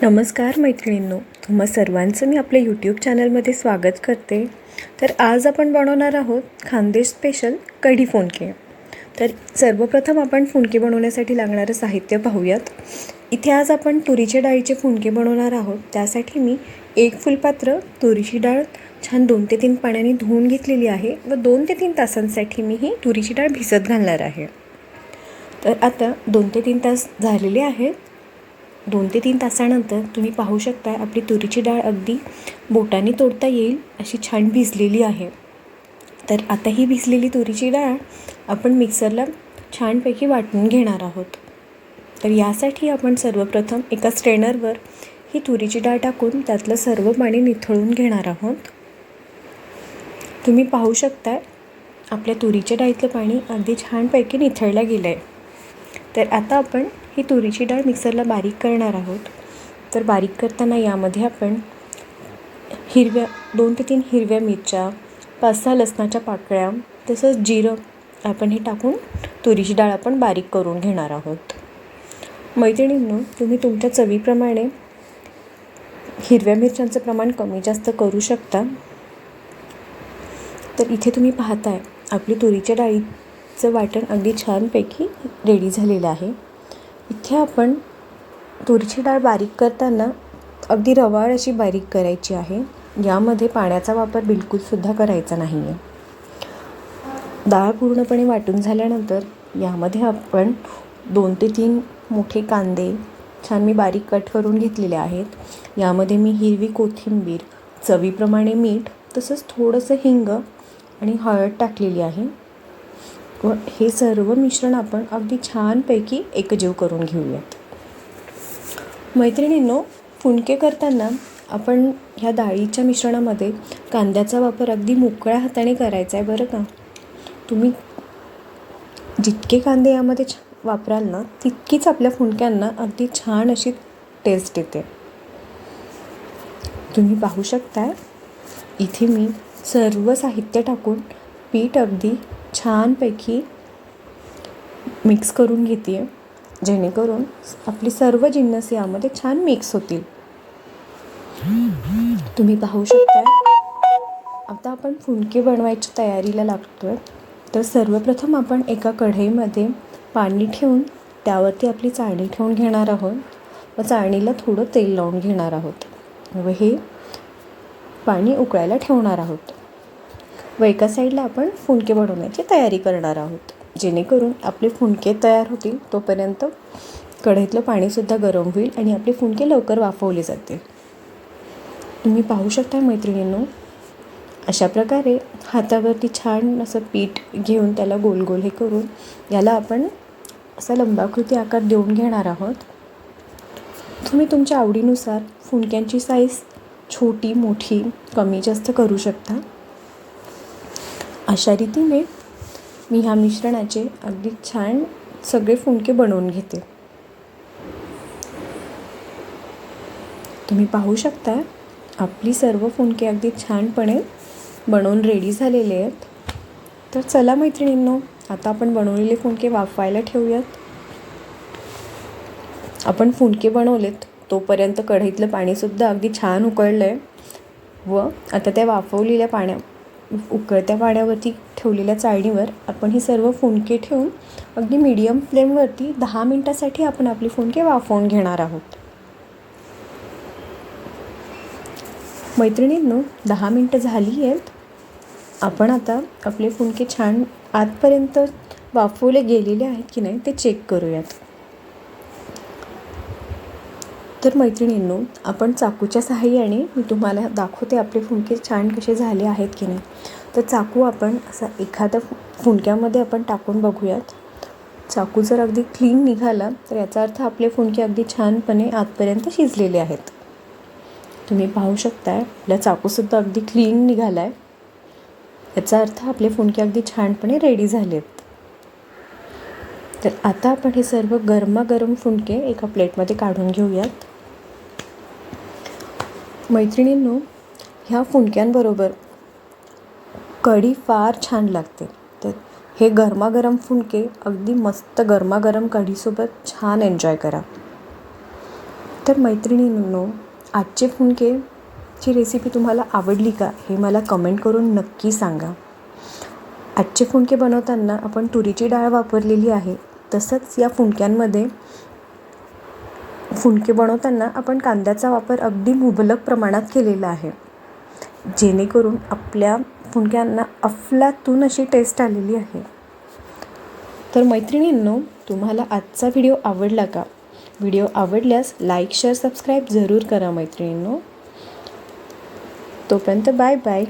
नमस्कार मैत्रिणींनो, तुम्हा सर्वांचं मी आपल्या यूट्यूब चॅनलमध्ये स्वागत करते. तर आज आपण बनवणार आहोत खानदेश स्पेशल कढी फोनके. तर सर्वप्रथम आपण फोनके बनवण्यासाठी लागणारं साहित्य पाहूयात. इथे आज आपण तुरीच्या डाळीचे फोनके बनवणार आहोत. त्यासाठी मी 1 फुलपात्र तुरीची डाळ छान 2 ते 3 पाण्याने धुवून घेतलेली आहे व 2 ते 3 तासांसाठी मी ही तुरीची डाळ भिजत घालणार आहे. तर आता 2 ते 3 तास झालेले आहेत. 2 ते 3 तासानंतर तुम्ही पाहू शकता आपली तुरीची डाळ अगदी बोटाने तोडता येईल अशी छान भिजलेली आहे. तर आता ही भिजलेली तुरीची डाळ आपण मिक्सरला छानपैकी वाटून घेणार आहोत. तर यासाठी आपण सर्वप्रथम एका स्ट्रेनरवर ही तुरीची डाळ टाकून त्यातलं सर्व पाणी निथळून घेणार आहोत. तुम्ही पाहू शकता आपल्या तुरीच्या डाळीतलं पाणी अगदी छानपैकी निथळलं गेलं आहे. तर आता आपण ही तुरीची डाळ मिक्सरला बारीक करणार आहोत. तर बारीक करताना यामध्ये आपण 2 ते 3 हिरव्या मिरच्या, 5-6 लसणाच्या पाकळ्या तसंच जिरं आपण हे टाकून तुरीची डाळ आपण बारीक करून घेणार आहोत. मैत्रिणींनो, तुम्ही तुमच्या चवीप्रमाणे हिरव्या मिरच्यांचं प्रमाण कमी जास्त करू शकता. तर इथे तुम्ही पाहताय आपली तुरीच्या डाळीचं वाटण अगदी छानपैकी रेडी झालेलं आहे. इथे आपण तुरीची डाळ बारीक करताना अगदी रवाळ अशी बारीक करायची आहे. यामध्ये पाण्याचा वापर बिलकुलसुद्धा करायचा नाही आहे. डाळ पूर्णपणे वाटून झाल्यानंतर यामध्ये आपण 2 ते 3 मोठे कांदे छान मी बारीक कट करून घेतलेले आहेत. यामध्ये मी हिरवी कोथिंबीर, चवीप्रमाणे मीठ तसंच थोडंसं हिंग आणि हळद टाकलेली आहे व हे सर्व मिश्रण आपण अगदी छानपैकी एकजीव करून घेऊयात. मैत्रिणींनो, फुनके करताना आपण ह्या डाळीच्या मिश्रणामध्ये कांद्याचा वापर अगदी मोकळ्या हाताने करायचा आहे बरं का. तुम्ही जितके कांदे यामध्ये वापराल ना तितकीच आपल्या फुनक्यांना अगदी छान अशी टेस्ट येते. तुम्ही पाहू शकता इथे मी सर्व साहित्य टाकून पीठ अगदी छानपैकी मिक्स करून घेते आहे, जेणेकरून आपली सर्व जिन्नस यामध्ये छान मिक्स होतील. तुम्ही पाहू शकता आता आपण फुनके बनवायच्या तयारीला लागतो आहे. तर सर्वप्रथम आपण एका कढईमध्ये पाणी ठेवून त्यावरती आपली चाळणी ठेवून घेणार आहोत व चाळणीला थोडं तेल लावून घेणार आहोत व हे पाणी उकळायला ठेवणार आहोत व एका साईडला आपण फुनके बनवण्याची तयारी करणार आहोत. जेणेकरून आपले फुनके तयार होतील तोपर्यंत कढईतलं पाणीसुद्धा गरम होईल आणि आपले फुनके लवकर वाफवले जातील. तुम्ही पाहू शकता मैत्रिणींनो, अशा प्रकारे हातावरती छान असं पीठ घेऊन त्याला गोल गोल हे करून याला आपण असा लंबाकृती आकार देऊन घेणार आहोत. तुम्ही तुमच्या आवडीनुसार फुनक्यांची साईज छोटी मोठी कमी जास्त करू शकता. अशा रीतीने मी ह्या मिश्रणाचे अगदी छान सगळे फुनके बनवून घेते. तुम्ही पाहू शकता आपली सर्व फुनके अगदी छानपणे बनवून रेडी झालेले आहेत. तर चला मैत्रिणींनो, आता आपण बनवलेले फुनके वाफवायला ठेवूयात. आपण फुनके बनवलेत तोपर्यंत कढईतलं पाणीसुद्धा अगदी छान उकळलं आहे व आता त्या उकळत्या पाण्यावरती ठेवलेल्या चाळणीवर आपण ही सर्व फुनके ठेवून अगदी मीडियम फ्लेमवरती 10 मिनटासाठी आपण आपली फुनके वाफवून घेणार आहोत. मैत्रिणींनो, 10 मिनटं झाली आहेत. आपण आता आपले फुनके छान आतपर्यंत वाफवले गेलेले आहेत की नाही ते चेक करूयात. तर मैत्रिणींनो, आपण चाकूच्या सहाय्याने मी तुम्हाला दाखवते आपले फुनके छान कसे झाले आहेत की नाही. तर चाकू आपण असा एखाद्या फुनक्यामध्ये आपण टाकून बघूयात. चाकू जर अगदी क्लीन निघाला तर याचा अर्थ आपले फुनके अगदी छानपणे आतपर्यंत शिजलेले आहेत. तुम्ही पाहू शकता आपला चाकूसुद्धा अगदी क्लीन निघाला आहे. याचा अर्थ आपले फुनके अगदी छानपणे रेडी झालेत. तर आता आपण हे सर्व गरमागरम फुनके एका प्लेटमध्ये काढून घेऊयात. मैत्रिणींनो, ह्या फुनक्यांबरोबर कढी फार छान लागते. तर हे गरमागरम फुनके अगदी मस्त गरमागरम कढीसोबत छान एन्जॉय करा. तर मैत्रिणींनो, आजचे फुनकेची रेसिपी तुम्हाला आवडली का हे मला कमेंट करून नक्की सांगा. आजचे फुनके बनवताना आपण तुरीची डाळ वापरलेली आहे. तसंच या फुनक्यांमध्ये फुनके बनवताना आपण कांद्याचा वापर अगदी मुबलक प्रमाणात केलेला आहे, जेणेकरून आपल्या फुनक्यांना अफलातून अशी टेस्ट आलेली आहे. तर मैत्रिणींनो, तुम्हाला आजचा व्हिडिओ आवडला का? व्हिडिओ आवडल्यास लाईक, शेअर, सबस्क्राईब जरूर करा मैत्रिणींनो. तोपर्यंत बाय बाय.